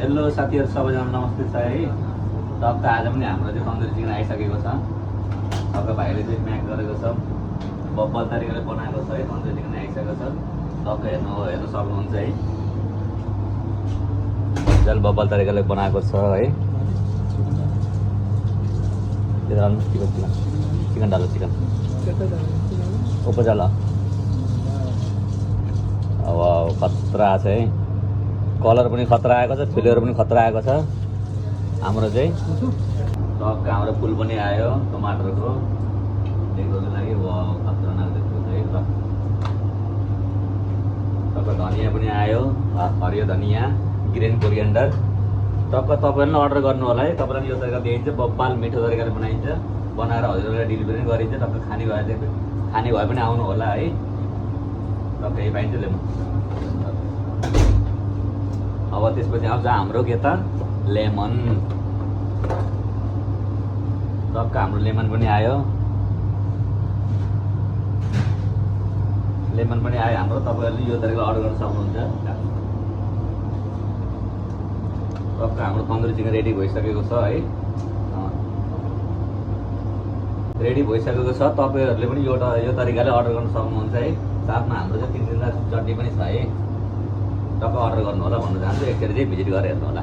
Hello साथीहरु सबैजना नमस्ते छ है। टक्क आज पनि हाम्रो चाहिँ तन्दुरी चिकन आइसकेको छ। टक्क भाइले चाहिँ म्याक गरेको छ, बब्बल तरिकाले बनाएको छ है। तन्दुरी चिकन आइसकेको छ। टक्क हेर्नु सक्नुहुन्छ है। मजाले बब्बल तरिकाले बनाएको छ है। चिकन डालो चिकन उपजाला अब खतरा छ है। कलर पनि खतरा आएको छ, फ्लेभर पनि खतरा आएको छ। हाम्रो चाहिँ टक्क हाम्रो फुल पनि आयो टमाटरको देख्नको लागि। वाउ खतरनाक देख्नु है। टक्क धनिया पनि आयो, हरियो धनिया, ग्रिन कोरिएन्डर। टक्क तपाईँहरूले अर्डर गर्नु होला है। तपाईँलाई यो तरिका दिइन्छ, बब्बाल मिठो तरिकाले बनाइन्छ, बनाएर हजुरहरूलाई डेलिभरी पनि गरिन्छ। टक्क खाने भए पनि आउनु होला है। टक्क यही पाइन्छ लेमन। अब त्यसपछि आउँछ हाम्रो के त लेमन। टक्क हाम्रो लेमन पनि आयो, लेमन पनि आयो हाम्रो। तपाईँहरूले यो तरिकाले अर्डर गर्न सक्नुहुन्छ। टक्क हाम्रो तन्दुरी चिकन रेडी भइसकेको छ है। रेडी भइसकेको छ। तपाईँहरूले पनि यो तरिकाले अर्डर गर्न सक्नुहुन्छ है। साथमा हाम्रो चाहिँ 3 चटनी पनि छ है। टक्क अर्डर गर्नु होला भन्न चाहन्छु। एकचोटि चाहिँ भिजिट गरेर हेर्नु होला।